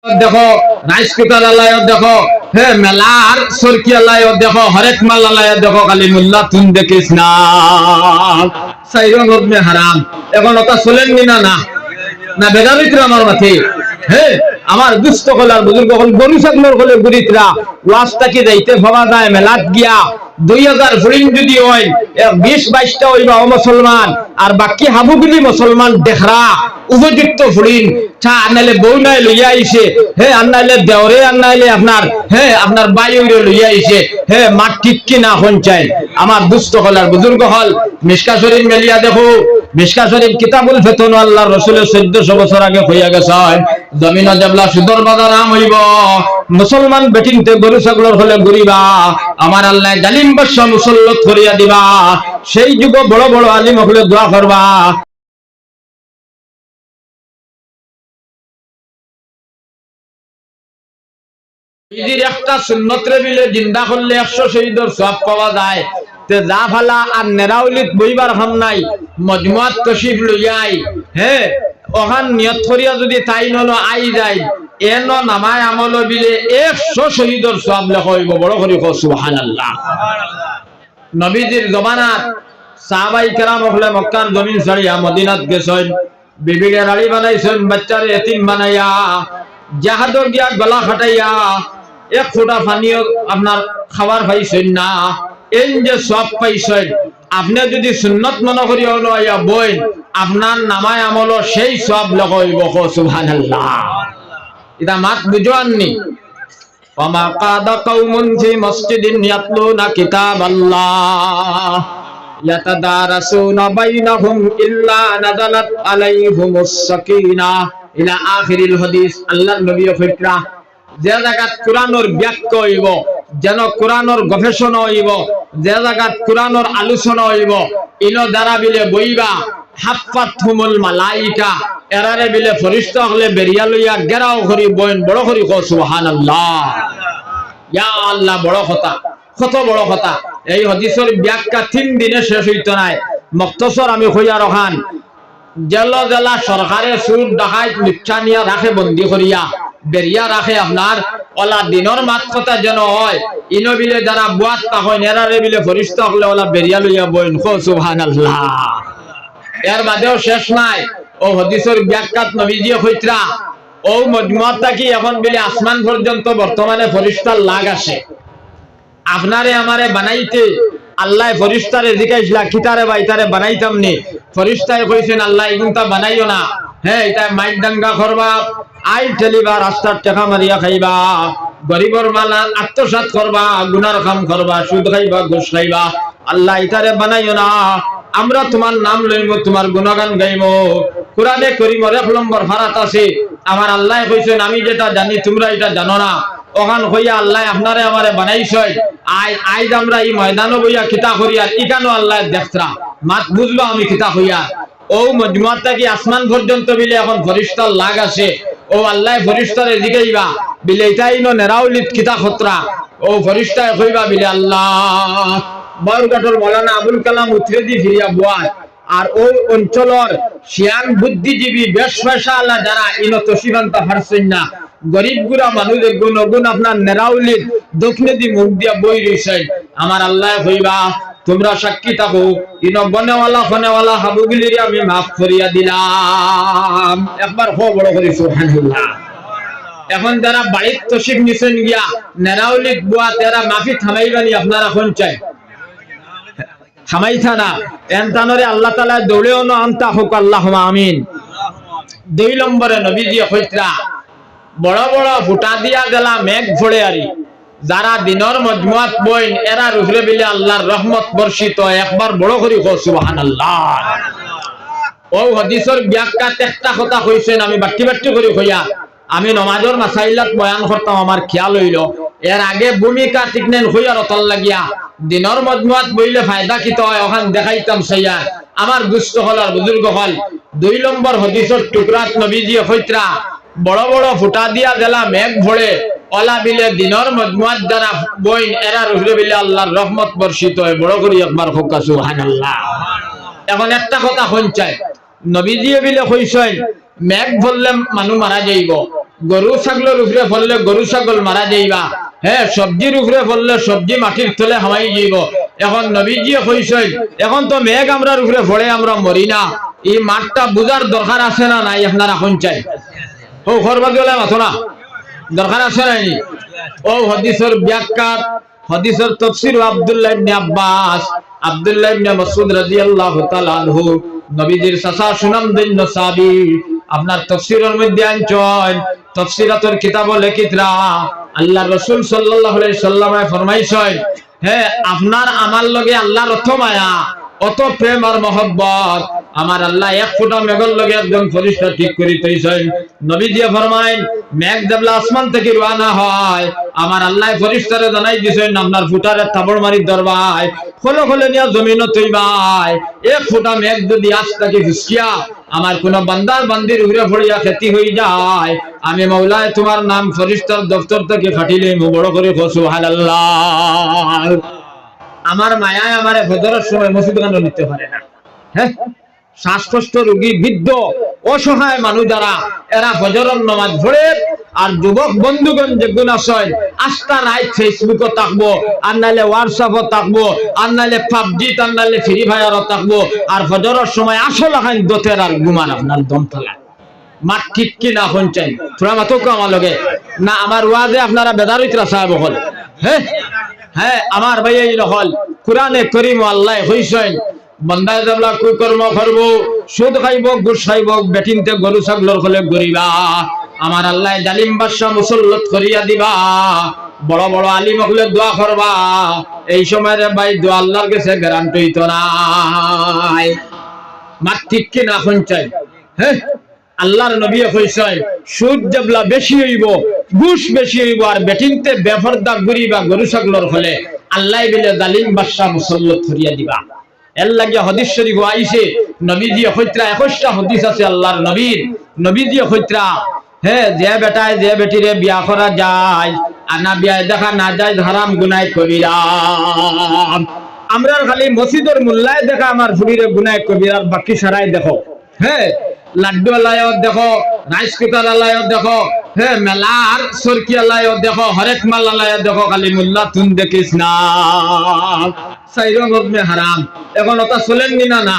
দেখো, rice cooker আলায় দেখো, হ্যাঁ মেলার সরকি আলায় দেখো, হরেক মাল আলায় দেখো, খালি মোল্লা তুন দেখিস না সাইরন হদমে হারাম। এখন ওটা চলেননি না না না বেদাবিত্র আমার মাঠে। হ্যাঁ আমার দুস্থ কলার বুজুর্গ হল গরু ছাগলের হলে গুরিতরা ওয়াজটাকে যাইতে ভাবা যায় মেলাত গিয়া 2000 ফরিং যদি হয় 20-22টা হইবা মুসলমান আর বাকি হাবুগুলি মুসলমান দেখরা উপযুক্ত ফরিং চা আনাইলে বউ নাই লইয়া আইছে, হ্যাঁ আনাইলে দেওরে আনাইলে আপনার হ্যাঁ আপনার বাইরে লইয়া আইছে, হ্যাঁ মাঠ ঠিক কি না পঞ্চায়েত। আমার দুস্থ কলার বুজুর্গ হল মিশকা শরীফ মেলিয়া দেখো, মিশকা শরীফ কিতাবুল ফেতন আল্লাহ রসুলের 1400 বছর আগে হইয়া গেছে। জমিন জবলা সুদর বাজার নাম হইব মুসলমান বেটিনতে গরু ছাগলের হলে ঘুরিবা, আমার আল্লাহ জালিম বাদশা মুসল্লত করিয়া দিবা। সেই যুগ বড় বড় আলিম হলে দোয়া করবা। একটা সুন্নতরে মিলে জিন্দা করলে 100 শহীদের সওয়াব পাওয়া যায়। তে যা ফালা আর নেরাউলিত বইবার হাম নাই মজমুআত তশরিফ লইয়াই, হ্যাঁ ওখান নিয়ত করিয়া যদি তাই ননো আই যায় এন নামায় আমল বিলে 100 শহীদের সওয়াব লেখা হইব। বড় করে কও সুবহানাল্লাহ। নবীজির জমানাত সাহাবাই কেরাম হলে মক্কার জমিন ছাড়িয়া মদিনাত গেছেন, বিবিকে রাড়ি বানাইছেন, বাচ্চারে এতিম বানাইয়া, জাহাদর গিয়া গলা খাটাইয়া এক ফোঁটা পানিও আপনার খাবার পাইছেন না। এই যে সব পাইছেন আপনি যদি সুন্নত মনে করি হলো আইয়া বই আপনার নামায় আমল সেই সব লেখা হইব। সুবহানাল্লাহ। এটা মাত বুঝাননি। ওমা কাদা কওমুন ফি মসজিদিন ইয়াতলুনা কিতাবাল্লাহ ইয়াতাদারাসুনা বাইনাহুম ইল্লা নাযালাত আলাইহিমুস সাকিনাহ ইলা আখিরিল হাদিস। আল্লাহর নবী ফিকরা যে জায়গাত কোরআনের ব্যাখ্যা হইব, যেন কোরআনের গবেষণা হইব, যে জায়গাত কোরআনের আলোচনা হইব ইনো দ্বারা বিলে বইবা হাফাতহুমুল মালাইকা এরারে বিলে ফেরেশতা হলে বেরিয়া লইয়া গেরাও করি বইন। বড় করি কও সুবহানাল্লাহ। ইয়া আল্লাহ বড় কথা, কত বড় কথা। এই হাদিসের ব্যাখ্যা 3 দিনে শেষ হইত নাই। মুক্তসর আমি কইয়া রখান জেলা জেলা সরকারে সুদ ডাকাইত লুচ্ছা নিয়া রাখে বন্দি করিয়া বেরিয়া রাখে আপনার ওলা দিনের মাত কথা যেন হয় ইনো বিলে যারা বুয়াত পাখন এরারে বিলে ফেরেশতা হলে ওলা বেরিয়া লইয়া বইন। কও সুবহানাল্লাহ। এর বাদেও শেষ নাই। ও হাদিসের ব্যাখ্যাত নবীজি কইতরা ও মজমুআটা কি এখন বিলে আসমান পর্যন্ত বর্তমানে ফেরেশতার লাগ আসে। আপনারে আমারে বানাইতে আল্লাহ ফেরেশতারে জিজ্ঞাসা কিতারে বাইতারে বানাইতাম নি, ফেরেশতায় কইছেন আল্লাহ এগুনটা বানাইও না, হ্যাঁ এটা মাইক দাঙ্গা করবা, আই ঠেলিবা, রাস্তার টাকা মারিয়া খাইবা, গরিবর মাল আত্মসাৎ করবা, গুনার কাম করবা, সুদ খাইবা, ঘুষ খাইবা, আল্লাহ এটারে বানাইও না। আমরা তোমার নাম লইব, তোমার গুণগান গাইব। কোরআনে করিমের 1 নম্বর ফারাত আছে। আমার আল্লাহ কইছেন আমি যেটা জানি তোমরা এটা জানো না। ওখান হইয়া আল্লাহ আপনারে আমারে বানাইছে। আইজ আমরা এই ময়দানও বইয়া কিতা করিয়া ইকানো আল্লাহ দেখতরা মাত বুঝলো আমি কিতা হইয়া। ও মজমুআটা কি আসমান পর্যন্ত বিলে এখন ফেরেশতার লাগ আছে। ও আল্লাহ ফেরেশতারে জিগাইবা বিলে এটাই ন নেরাউলিত কিতা খতরা। ও ফেরেশতায় কইবা বিলে আল্লাহ বরগাটর মাওলানা আবুল কালাম উতরেদি ফিরিয়া বুয়ার আর ওই অঞ্চলের শিয়ান বুদ্ধিজীবী বেশ পেশাওয়ালা যারা ইনো তশিবান্তা পারছেন না, গরিব গুড়া মানুষের গুণ আপনার নেরাউলির দক্ষিণে দি মুখ দিয়া বই রইছে। আমার আল্লাহ কইবা তোমরা সাক্ষী থাকো ইনো বনেওয়ালা হাবুগুলির আমি মাফ করিয়া দিলাম। একবার হো বড় করে সুবহানাল্লাহ। এখন যারা বাড়ির তশিফ নিছেন গিয়া নেরাউলিক বুয়া তেরা মাফি থামাইবানি আপনারা কোন চাই থামাইতা না এনতানরে আল্লাহ তাআলা দৌড়েও না আনতা হোক আল্লাহুম্মা আমিন। 2 নম্বরে নবীজি কইতরা বড় বড় ফুটা দিয়া গেলা মেঘ ফড়ে আরি যারা দিনের মজমুআত বইন এরা রুহরে বিলে আল্লাহর রহমত বর্ষিত। একবার বড় করে কও সুবহানাল্লাহ। ও হাদিসের ব্যাখ্যাত একটা কথা কইছেন আমি বাটি করে কইয়া আমি নামাজের মাসাইলাত বয়ান করতাম আমার খেয়াল হইল এর আগে ভূমিকা ঠিক নেন হইয়া রতল লাগিয়া দিনের মজমুআত বইলে ফায়দা কি তো ওখান দেখাইতাম সাইয়া। আমার দুষ্ট হল আর বুজুর্গ হল 2 নম্বর হাদিসের টুকরাত নবীজি কইতরা বড় বড় ফুটা দিয়া গেলা মেঘ ভরে ওলা বিলে দিনের মজমুআত যারা বইন এরা রুহরে বিলে আল্লাহর রহমত বর্ষিত হয়। বড় করি একবার হোক সুবহানাল্লাহ। এখন একটা কথা কোন চাই নবীজি বিলে কইছেন মেঘ বললে মানুষ মারা যাইব, গরু ছাগলের উপরে ফললে গরু ছাগল মারা যাইবা, হ্যাঁ সবজির উপরে ফললে সবজি মাটির তলে হামাই যাইব। এখন নবীজি কইছেন এখন তো মেঘ আমরার উপরে ফলে আমরা মরি না, এই মাঠটা বুঝার দরকার আছে না নাই? আপনারা এখন চাই ও খরবাদি হলে মাথো না দরকার আছে নাই? ও হাদিসের ব্যাখ্যা, হাদিসের তাফসীর আব্দুল্লাহ ইবনে আব্বাস, আব্দুল্লাহ ইবনে মাসউদ রাদিয়াল্লাহু তাআলা আনহু, নবীজির চাচা সুনামধন্য সাহাবী, আপনার তাফসীরের মধ্যে আনছেন, তাফসীরাতুল কিতাব লিখিতরা আল্লাহর রাসূল সাল্লাল্লাহু আলাইহি সাল্লামে ফরমাইছেন, হ্যাঁ আপনার আমার লগে আল্লাহর অত মায়া, অত প্রেম আর মহব্বত, আমার আল্লাহ এক ফোঁটা মেঘর লগে একদম ফরিস্তা ঠিক করে তৈছেন। নবীজি ফরমাইন মেঘ দেবলা আসমান থেকে রওনা হয়, আমার আল্লাহ ফরিস্তারে জানাই দিছেন আপনার ফুটারে থাবড় মারি দরবাই খোলো খোলে নিয়া জমিনও তৈবাই, এক ফোঁটা মেঘ যদি আজ তাকে হুসকিয়া আমার কোন বান্দার বান্দির উড়ে পড়িয়া ক্ষতি হয়ে যায়, আমি মৌলায় তোমার নাম ফরিস্তার দপ্তর থেকে খাটিলে বড় করে সুবহানাল্লাহ। আমার মায়ায় আমারে ফজরের সময় মসজিদ গান নিতে পারে না, হ্যাঁ শ্বাসকষ্ট রোগী, বৃদ্ধ, অসহায় মানুষ যারা এরা ফজরের নামাজ পড়ে, আর যুবক বন্ধুগণ যেগুলো আছেন আস্থা নাই ফেসবুকও থাকবো, আর নাইলে হোয়াটসঅ্যাপও থাকবো, আর নাইলে পাবজি, আর নাইলে ফ্রি ফায়ারও থাকবো, আর ফজরের সময় আসল এখন দোতের আর ঘুমান আপনার দম ফেলা মাঠ ঠিক কি না শুনছেন? তোরা মাতো আমার লগে না আমার ওয়াজে আপনারা বেদারিতরা সাহেব হল, হ্যাঁ হ্যাঁ আমার ভাই এই হল কোরআনে করিম আল্লাহ হইছেন বন্দায় দেবলা কুকর্ম করব, সুদ খাইব, ঘুষ খাইব, বেটিনতে গরু ছাগলর হলে গরিবা, আমার আল্লাহ জালিম বাদশা মুসল্লত করিয়া দিবা, বড় বড় আলিম হলে দোয়া করবা, এই সময় রে ভাই দোয়া আল্লাহর কাছে গ্যারান্টি হইতো নাই। মাঠ ঠিক কি না শুনছেন? হ্যাঁ আল্লাহর নবী কইছেন সুদ দেবলা বেশি হইব, ঘুষ বেশি হইব, আর বেটিনতে বেফরদা গরিবা গরু ছাগলর হলে আল্লাহ বিলে জালিম বাদশা মুসল্লত করিয়া দিবা। এর লাগে হাদিস শরীফ আইছে নবীজি কইত্রা 21টা হাদিস আছে আল্লাহর নবীর, নবীজি কইত্রা হ্যাঁ যে বেটায় যে বেটিরে বিয়া করা যায় আনা বিয়া দেখা না যায় হারাম গুনাহ কবিরা। আমরা খালি মসজিদের মোল্লায় দেখা আমার ফুরিরে গুনাহ কবিরা, বাকি সারাই দেখো, হ্যাঁ লাড্ডু আলায়ও দেখো, রাইস কুকার আলায়ও দেখো, হ্যাঁ মেলার সরকি আলায়ও দেখো, হরেক মাল আলায়ও দেখো, খালি মোল্লা তুন দেখিস না সাইরমে হারাম। এখন ওটা চলেননি না না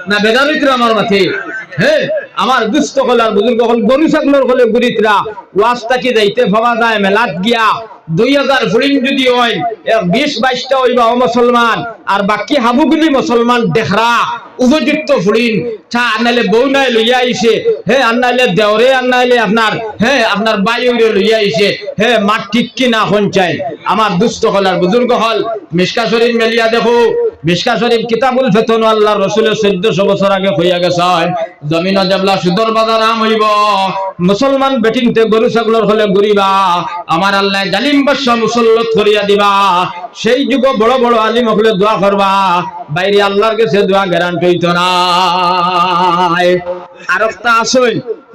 না বেদারিতরা আমার মাঠে, হ্যাঁ আমার দুস্থ কলার বুজুর্গ হল গরু ছাগলর হলে গুরিতরা ওয়াজটা কি যাইতে ভাবা যায় মেলাত গিয়া 2000 ফুরিং যদি হয় 20-22টা হইবা মুসলমান, আর বাকি হাবুগুলি মুসলমান দেখরা উপযুক্ত ফুরিং চা আনাইলে বউ নাই লইয়া আইছে, হ্যাঁ আনাইলে দেওরে আনাইলে আপনার হ্যাঁ আপনার বাইরে লইয়া আইছে, হ্যাঁ মাঠ ঠিক কি না চাই। আমার দুস্থ কলার বুজুর্গ হল মিশকা শরীফ মেলিয়া দেখো, মিশকা শরীফ কিতাবুল ফিতন আল্লাহর রাসূলের 1400 বছর আগে হইয়া গেছে, জমিন দেবলা সুদর বাজার নাম হইব, মুসলমান বেটিনতে গরু ছাগলর হলে গরিবা, আমার আল্লাহ জালিম বাদশা মুসল্লত করিয়া দিবা, সেই যুগ বড় বড় আলিম হলে দোয়া করবা, বাইরে আল্লাহর কাছে দোয়া গ্যারান্টি হইতো না। আর একটা আসল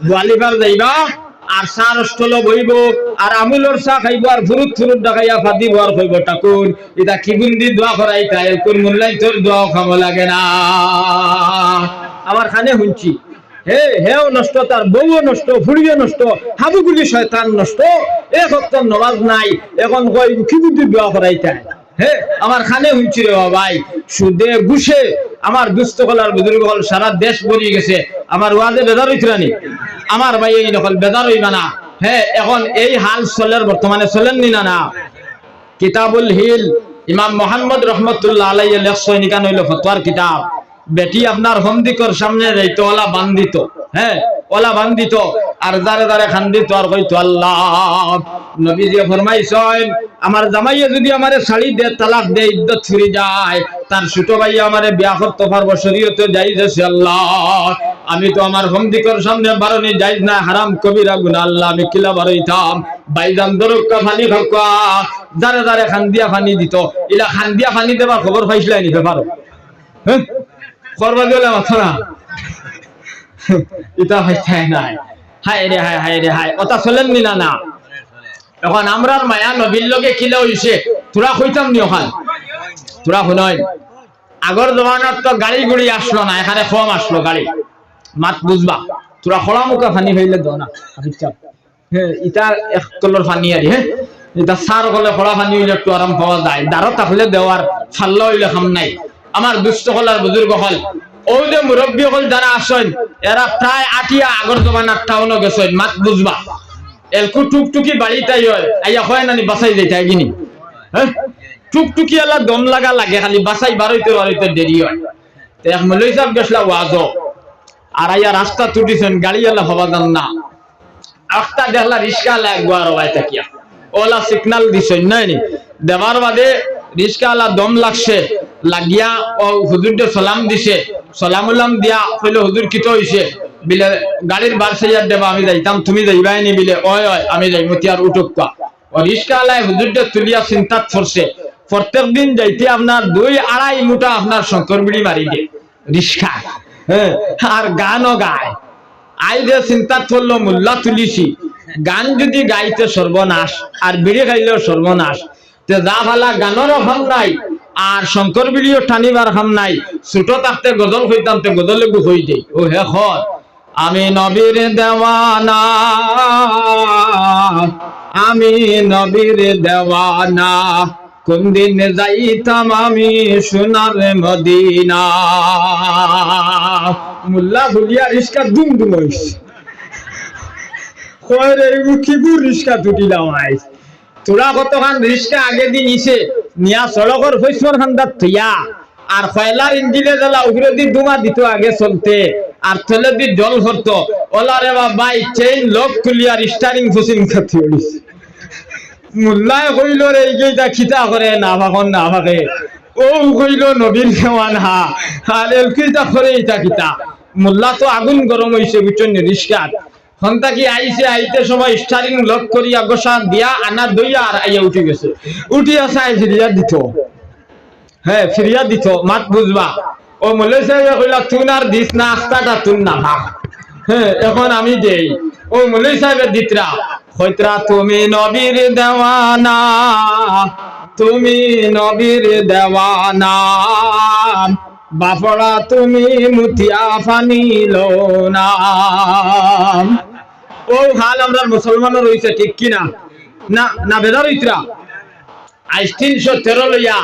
গোয়ালিবার যাইবা আর সার স্থল বইব আর আমুলর চা খাইব আর ফুরুত ফুরুত দেখাইয়া ফাদি বার হইব ঠাকুর, এটা কি গুন্দি দোয়া করাই তাই কোন মূল্যাই তোর দোয়া খাব লাগে না। আমার খানে শুনছি হে হেও নষ্ট, তার বউও নষ্ট, ফুড়িও নষ্ট, হাবুগুলি শয়তান নষ্ট, এক হপ্তাহ নমাজ নাই, এখন কই কি বুদ্ধি দোয়া করাই তাই, হ্যাঁ আমার খানে শুনছি রে ভাই সুদে ঘুষে আমার দুস্থ কলার বুজুর্গ হল সারা দেশ বলিয়ে গেছে, আমার ওয়াজে বেজার হইতরানি আমার ভাই এই নকল বেজার হইবা না, হ্যাঁ এখন এই হাল চলের বর্তমানে চলেননি না না। কিতাবুল হিল ইমাম মোহাম্মদ রহমতুল্লাহ আলাইহি লেখছেন, নিকান হইল ফতোয়ার কিতাব, বেটি আপনার হন্দিকর সামনে যাইতো ওলা বান্ধিত, হ্যাঁ ওলা বান্ধিত আর দারে দারে খান্দিত আর কইতো আল্লাহ। নবীজি ফরমাইছেন আমার জামাইয়ে যদি আমারে শাড়ি দে তালাক দে ইদ্দত ছুরি যায়, তার ছোট ভাই আমারে বিয়া করতে পারবো শরীয়তে জায়েজ আছে আল্লাহ, আমি তো আমার হন্দিকর সামনে বারণে জায়েজ না, হারাম কবিরা গুনাহ আল্লাহ, আমি কিলা বারইতাম বাইজান দরকা পানি খাওয়া দারে দারে খান্দিয়া পানি দিত, ইলা খান্দিয়া পানি দেবার খবর পাইছিলাই নিতে পারো, হ্যাঁ করবা দিলে মাথা না এটা হইতে নাই, হায় রে হায় হায় রে হায় ওটা চলেননি না না। এখন আমরার মায়া নবীর লগে কিলা হইছে তোরা কইতাম নি, ওখান তোরা শুনই আগর জমানাত তো গাড়ি গুড়ি আসলো না, এখানে কম আসলো গাড়ি, মাত বুঝবা তোরা খোলা মুখা ফানি হইলে দাও না হ্যাঁ ইটা এক কলর পানি আর হ্যাঁ এটা সার গলে খোলা পানি হইলে একটু আরাম পাওয়া যায় দাঁড়ো তাহলে দেওয়ার ফাল্লা হইলে খাম নাই আমার দুষ্ট হল আর বুজুর্গ হল ও যে মুরব্বী হল যারা আসেন এরা প্রায় আটিয়া আগর জমানার টাউনও গেছেন মাত বুঝবা এলকু টুকটুকি বাড়িটাই হয় আইয়া হয় নানি বাসাই যাইতে গিনি হ্যাঁ টুকটুকি এলা দম লাগা লাগে খালি বাসাই বারইতে দেরি হয় তো এক মৌলভী সাহেব গেছলা ওয়াজও আর আইয়া রাস্তা তুটিছেন গাড়ি এলা হবা যান না আস্তা দেখলা রিস্কা লাগবা রবাই থাকিয়া ওলা সিগনাল দিছেন নাই দেবার বাদে রিস্কাওয়ালা দম লাগছে লাগিয়া ও হুজুরকে সালাম দিছে সালাম উলাম দিয়া কইলো হুজুর কিতো হইছে বিলে গাড়ির বার সাইয়ার দেবা আমি যাইতাম তুমি যাইবাই নি বিলে ওই ওই আমি যাই মতিয়ার উঠুকা ও রিস্কাওয়ালা হুজুরকে তুলিয়া চিন্তাত পড়ছে প্রত্যেক দিন যাইতে আপনার 2-2.5 মুঠা আপনার শঙ্কর বিড়ি মারি দে রিস্কা হ্যাঁ আর গানও গায় আই যে চিন্তাত পড়লো মোল্লা তুলিছি গান যদি গাইতে সর্বনাশ আর বিড়ি খাইলেও সর্বনাশ তে যা ভালা গানেরও খাম নাই আর শঙ্কর বিড়িও টানিবার খাম নাই ছোট থাকতে গজল হইতাম তে গজলে হই দেই ও হে খর আমি নবীর দেওয়ানা আমি নবীর দেওয়ানা কোন দিন যাইতাম আমি সোনার মদিনা মোল্লা ভুলিয়া রিস্কা দুম দুম হইছে কয়রে মুখিবুর রিস্কা তুটিলাম আইস তোরা কতখান রিস্কা আগে দিন ইসে নিয়া সড়কর ফৈসর খান্দার থইয়া আর কয়লার ইঞ্জিনে জ্বালা উগরে দি দুমা দিত আগে চলতে আর তলে দি জল ভরতো ওলা রে বাবাই চেইন লক খুলিয়া স্টারিং ফুসিং খাতি হইস মোল্লায় কইল রে এইটা খিতা করে না ভাগন না ভাগে ও কইল নবীর দেওয়ানা আর এলকিটা করে এইটা খিতা মোল্লা তো আগুন গরম হইছে বুঝছেন রিস্কাত হন্তা কি আইছে আইতে সময় স্টারিং লক করিয়া গোসা দিয়া আনা দইয়া আর আইয়া উঠে গেছে উঠিয়া চাই ফিরিয়া দিত হ্যাঁ ফিরিয়া দিত মাত বুঝবা ও মৌলভী সাহেব কইলা তুন আর দিস না আস্তাটা তুন না ভাগ হ্যাঁ এখন আমি দেই ও মৌলভী সাহেবের দিতরা হইতরা তুমি নবীর দেওয়ানা তুমি নবীর দেওয়ানা বাফড়া তুমি মুতিয়া ফানিলো না ও হাল আমরা মুসলমানের হইছে ঠিক কিনা না না বেজার হইতরা আজ 313 লইয়া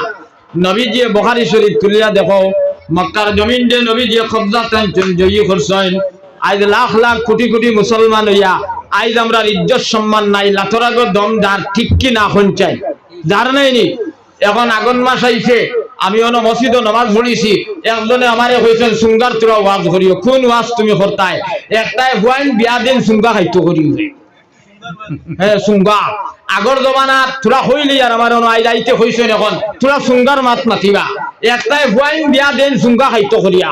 নবীজি বুখারী শরীফ তুলিয়া দেখো মক্কার জমিন দে নবীজি কবজা টানছেন জয়ী করছেন আজ লাখ লাখ কোটি কোটি মুসলমান হইয়া আজ আমরা ইজ্জত সম্মান নাই লাতরাগো দম যার ঠিক কিনা এখন চাই যার নাই নি এখন আগুন মাস আইছে আমি অন মসজিদ নামাজ পড়িছি একজনে আমারে কইছেন সুঙ্গার তোরা ওয়াজ করিও কোন ওয়াজ তুমি করতাই একটাই হুয়াইন বিয়া দিন সুঙ্গা খাইতো করিও হ্যাঁ সুঙ্গা আগর জমানা তোরা হইলি আর আমার অন আই যাইতে কইছেন এখন তোরা সুঙ্গার মাত মাতিবা একটাই হুয়াইন বিয়া দিন সুঙ্গা খাইতো করিয়া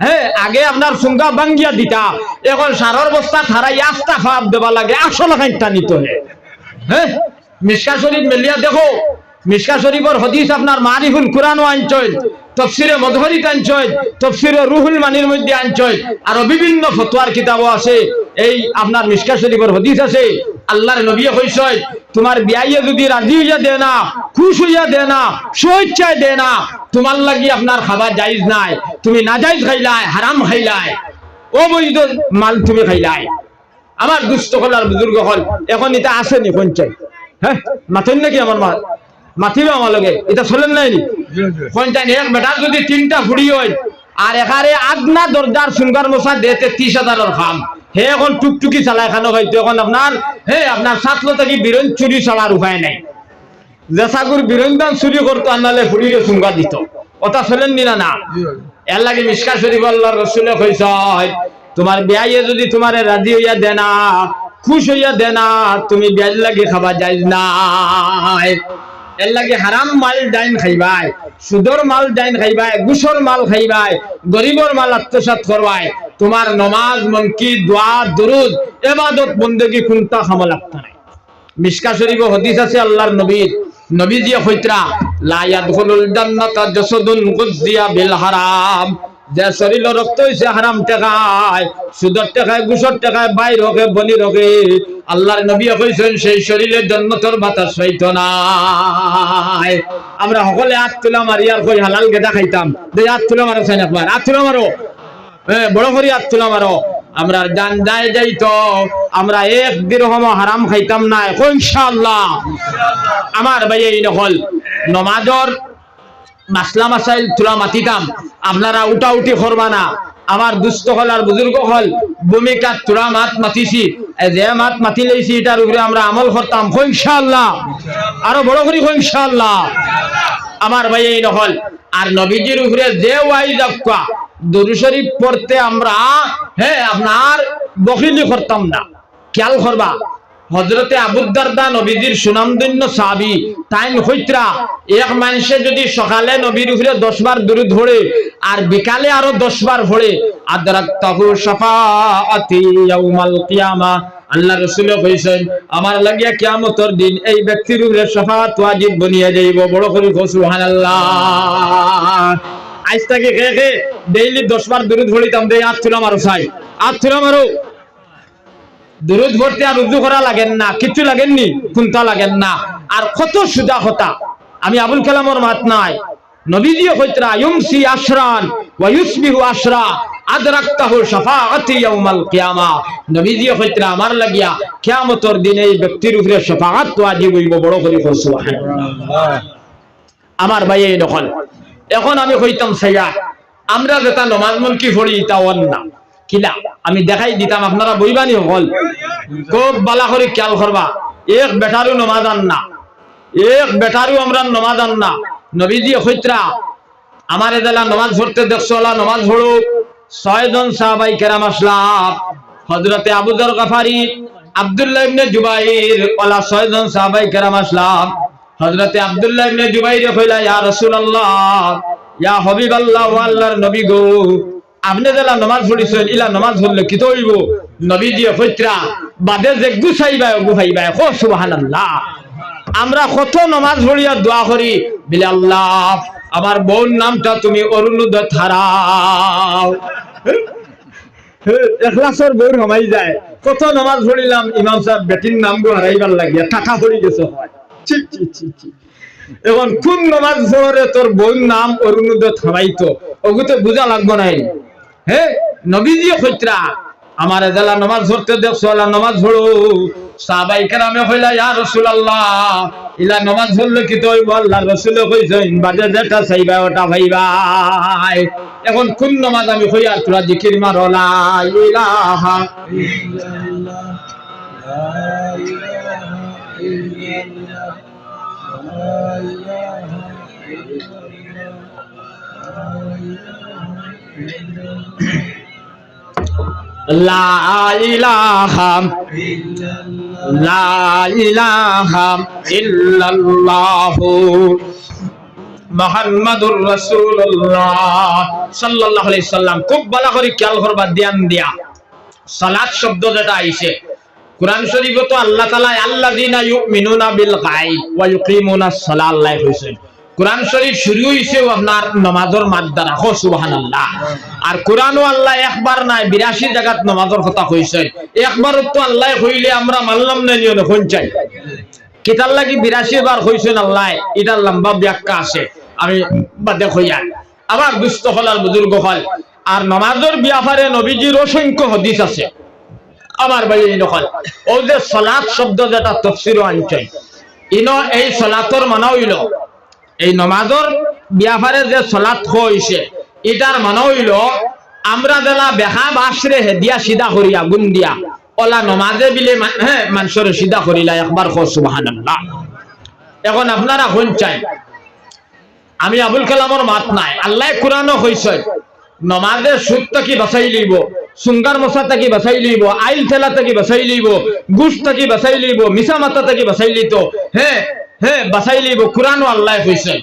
হ্যাঁ আগে আপনার সুঙ্গা বাঙ্গিয়া দিতা এখন সারর বস্তা থারাই আস্তা ফাপ দেবা লাগে আসল খাইতা নিত হ্যাঁ মিশকা শরীফ মেলিয়া দেখো মিশকা শরীফের হাদিস আপনার মারিফুল কুরআন আনছয় তাফসীরে মদহরি আনছয় তাফসীরে রুহুল মানির মধ্যে আনছয় আর বিভিন্ন ফতোয়ার কিতাবও আছে এই আপনার মিশকা শরীফের হাদিস আছে আল্লাহর নবী কইছয় তোমার বিয়াইয়ে যদি রাজি হইয়া দে না খুশ হইয়া দে না স্বেচ্ছায় দে না তোমার লাগি আপনার খাবার জায়েজ নাই তুমি নাজায়েজ খাইলাই হারাম খাইলাই অবৈধ মাল তুমি খাইলাই আমার দুষ্ট হল আর বুজুর্গ হল এখন এটা আছে নি পঞ্চায়েত হ্যাঁ মাথেন নাকি আমার মা মাথিবা আমার লগে এটা চলেন নাই নি পঞ্চায়েত এক বেটার যদি 3টা ফুড়ি হয় আর এখানে আগনা দরজার সুঙ্গার মশা দেতে 30,000 খাম হে এখন টুকটুকি চালায় খানো হয়তো এখন আপনার হে আপনার ছাত্র থেকে বিরন চুরি চলার উপায় নাই জেসাগুর বিরন্দান চুরি করতো আনালে ফুড়িরে সুঙ্গা দিত ওটা চলেন নি না এর লাগে মিশকা শরীফ আল্লাহর রাসূলে কইছে তোমার বিয়াইয়ে যদি তোমারে রাজি হইয়া দে না খুশ হইয়া দে না তুমি বিয়ার লাগে খাবা যাইজ না এর লাগে হারাম মাল ডাইন খাইবাই সুদর মাল ডাইন খাইবাই গুসর মাল খাইবাই গরিবর মাল আত্মসাৎ করবাই তোমার নামাজ মনকি দোয়া দুরুদ ইবাদত বندگی কোনটা খামা লাগতা নাই মিশকা শরীফ হাদিস আছে আল্লাহর নবীর নবীজি কইতরা লা ইয়াদখুলুল জান্নাতা জাসাদুন গুযিয়া বিল হারাম যে শরীর রক্ত হইছে হারাম টাকায় সুদর টাকায় গুসর টাকায় বাইর হোকে বলি রোগে আল্লাহর নবী কইছেন সেই শরীরের জান্নাতের বাতাস পাইতো না আমরা সকলে হাত তুলা মারি আর কই হালাল গেদা খাইতাম দে হাত তুলা মারো সাইন একবার হাত তুলা মারো বড় করে হাত তুলা মারো আমরা জান যায় যাই তো আমরা এক দিরহম হারাম খাইতাম না ইনশাআল্লাহ। আমার ভাই এই নকল নমাজর মাসলা মাসাইল তুলা মাতিতাম, আপনারা উঠা উঠি করবা না। আমার দুস্থ হল আর বুজুর্গ হল ভূমিকা তুরা মাত মাতিছি, যে মাত মাতি লইছি এটার উপরে আমরা আমল করতাম ইনশাআল্লাহ, আরো বড় করি ইনশাআল্লাহ। আমার ভাই এই নহল আর নবীজির উপরে যে ওয়াইজ আফকা দুরূদ শরীফ পড়তে আমরা আপনার বখিলি করতাম না। খেয়াল করবা, হযরতে আবু দারদা নবীজির সুনামধন্য সাহাবী, তাইন হইত্রা এক মানুষে যদি সকালে নবীর উপরে 10 বার দুরূদ পড়ে আর বিকালে আরো 10 বার পড়ে, আদরাকতাহু শাফাআতি ইয়াউমাল কিয়ামা, আল্লাহ রাসূল কইছেন আমার লাগিয়া কিয়ামতের দিন এই ব্যক্তির উপরে শাফাআত ওয়াজিব বনিয়া যাইব। বড় করে সুবহানাল্লাহ। আজ থেকে কে ডেইলি 10 বার দুরূদ পড়িতাম, দেই হাত তুলা মারো, চাই হাত তুলা মারো। দুরূদ পড়তে আর রুজু করা লাগেন না, কিছু লাগেননি, কুনতা লাগেন না। আর কত সুজা হতা, আমি আবুল কালামর মাত নাই, নবীজি কইতরা ইউমসি আশরান ওয়া ইউসবিহু আশরা আদরাকতাহু শাফাআতি ইয়াউমাল কিয়ামা। নবীজি কইতরা আমার লাগিয়া কিয়ামতের দিনে এই ব্যক্তির উপরে শাফাআত ওয়াজিব হইব। বড় করে সুবহানাল্লাহ। আমার ভাই এই নকল এখন আমি কইতাম সাইয়া আমরা যেটা নামাজ মুলকি পড়ি তা না কিলা আমি দেখাই দিতাম, আপনারা বইবানি হল খুব বালা করে খেয়াল করবা। এক বেটারও নামাজ আন না, এক বেটারও আমরা নামাজ আন না। নবীজি কইতরা আমার এদালা নামাজ পড়তে দেখছো, নামাজ পড়ো। 6 জন সাহাবাই কেরাম আসলাম, হযরতে আবু যর গফারি, আব্দুল্লাহ ইবনে জুবাইর, ওলা 6 জন সাহাবাই কেরাম আসলাম। হযরতে আব্দুল্লাহ ইবনে জুবাইর কইলা ইয়া রাসূলুল্লাহ, ইয়া হাবিবাল্লাহ, ওয়া আল্লাহর নবী গো, আপনি যারা নামাজ পড়িছেন ইলা নামাজ পড়লে কি তো হইব? নবীজি কইতরা বাদে যে গুছাইবা গুহাইবা। সুবহানাল্লাহ। আমরা কত নামাজ পড়িয়া দোয়া করি বিলে আল্লাহ আমার বোন নামটা তুমি অরুণোদয় হারাও। এখলাসের বউর হমাই যায়। কত নামাজ পড়িলাম, ইমাম সাহেব বেটির নাম গো হারাইবার লাগিয়া টাকা পড়ি গেছে হয়। এখন কোন নামাজ পড়ে তোর বোন নাম অরুণোদয় থামাইতো, ওগুতে বুঝা লাগবো নাই। নবীজি কইতরা আমার এজালা নামাজ পড়তে দেখছো, নামাজ পড়ো। সাহাবাই কেরামে কইলা ইয়া রাসূলুল্লাহ, ইলা নামাজ পড়লে কি তো হইব? আল্লাহর রাসূল কইছেন বাজে যেটা চাইবা ওটা পাইবাই। এখন কোন নামাজ আমি কই আর তোরা জিকির মারো লা ইলাহা ইল্লাল্লাহ, লা ইলাহা ইল্লাল্লাহ, লা ইলাহা ইল্লাল্লাহ মুহাম্মাদুর রাসূলুল্লাহ সাল্লাল্লাহু আলাইহি সাল্লাম। খুব ভালো করে খেয়াল করবা, ধ্যান দিয়া। সালাত শব্দ যেটা আইছে কুরআন শরীফে তো আল্লাহ তাআলা আল্লাযিনা ইউমিনুনা বিল গায়ব ওয়া ইউকিমুনাস সালাহ আল্লাহ কইছেন। কুরআন শরীফ শুরু হইছে আপনার নামাজের মাধ্যমে। সুবহানাল্লাহ। আর কুরআনও আল্লাহ একবার নাই 82 জায়গাত নামাজের কথা কইছেন। একবার তো আল্লাহ কইলে আমরা মানলাম না, নিও না কোন চাই কিতার লাগি 82 বার কইছেন আল্লাহ, এটা লম্বা ব্যাখ্যা আছে, আমি বাদে কইয়া। আবার দুস্থ হলার বুজুর্গ হল আর নামাজের ব্যাপারে নবীজির অসংখ্য হাদিস আছে। আমার ভাই এই নকল ও যে সালাত শব্দ যেটা তাফসীরে আনছে, ইনো এই সালাতর মানে হইল এই নামাজের ব্যাপারে যে সালাত হইছে এটার মানে হইল আমরা যারা বেহা বাসরে হেদিয়া সিধা করিয়া গুণ দিয়া ওলা নামাজে বিলে মানুষের সিধা করিলা একবার সুবহানাল্লাহ। এখন আপনারা কোন চাই, আমি আবুল কালামর মাত নাই, আল্লাহ কুরআনও কইছে নমাজে সুদ থেকে বাঁচাই লইব, সুঙ্গার মশা থেকে বাঁচাই লইব, আইল ঠেলা থেকে বাঁচাই লইব, গুস থেকে বাঁচাই লইব, মিছা মাথা থেকে বাঁচাই লইত, বাঁচাই লইব। কুরআনও আল্লাহ কইছে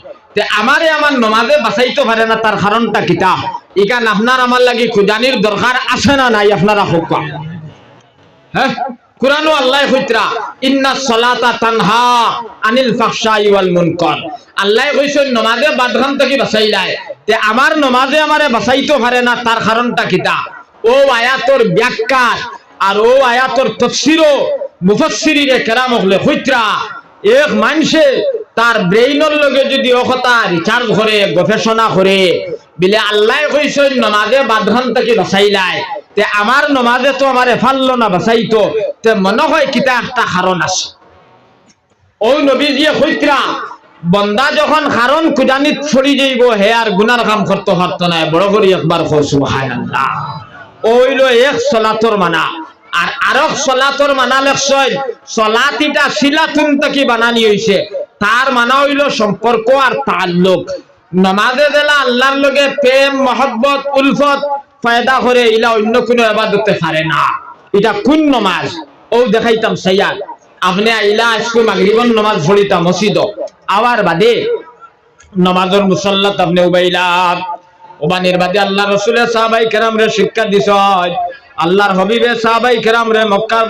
আমারে আমার নমাজে বাঁচাইতে পারে না, তার কারণটা কিতা? ইকান আপনার আমার লাগি খুদানির দরকার আছে না নাই? আপনারা হোক। কুরআনও আল্লাহ কইতরা ইন্নাস সালাতা তানহা আনিল ফাহশাই ওয়াল মুনকার। আল্লাহ কইছেন নমাজে বাদখান থেকে বাঁচাইলাই, তে আমার নমাজে আমারে বাঁচাইতে পারে না, তার কারণটা কিতা? ও আয়াতর ব্যাখ্যা আর ও আয়াতর তাফসীরও মুফাসসিরিনে কেরাম হলে কইতরা এক মানুষে তার ব্রেইনের লগে যদি ও কথা রিচার্জ করে গবেষণা করে বিলে আল্লাহ কইছেন নমাজে বাদখান থেকে বাঁচাইলাই, তে আমার নমাজে তো আমারে ফাললো না বাঁচাইতো, তে মনে হয় কিতা একটা কারণ আছে। ওই নবীজি কইতরা বন্দা যখন কারণ কুদানিত ছড়ি যাইব হে আর গুনার কাম করতে পারতো না। বড় করে একবার কও সুবহানাল্লাহ। ওইলো এক সলাতর মানা। আর আরক সলাতর মানা লেখছেন সলাতিটা সিলাতুন থেকে বানানি হইছে, তার মানা হইল সম্পর্ক আর তাআল্লুক। নামাজে দিলা আল্লাহর লগে প্রেম মহব্বত উলফত ফায়দা করে, ইলা অন্য কোনো ইবাদতে পারে না। এটা কোন নামাজ ও দেখাইতাম সাইয়াদ। আপনি আইলা আজকে মাগরিবন নামাজ পড়িতা মসজিদ, আওয়ার বাদে নামাজের মুসাল্লাত আপনি উবাইলা ওবানির বাদে আল্লাহ রাসূলের সাহাবায়ে কেরাম রে শিক্ষা দিছেন, আল্লাহর হাবিবে সাহাবায়ে কেরাম রে মক্কার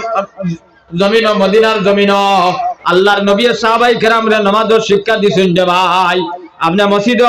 জমিন ও মদিনার জমিন আল্লাহর নবী সাহাবায়ে কেরাম রে নামাজের শিক্ষা দিছেন যে ভাই আপনি মসজিদে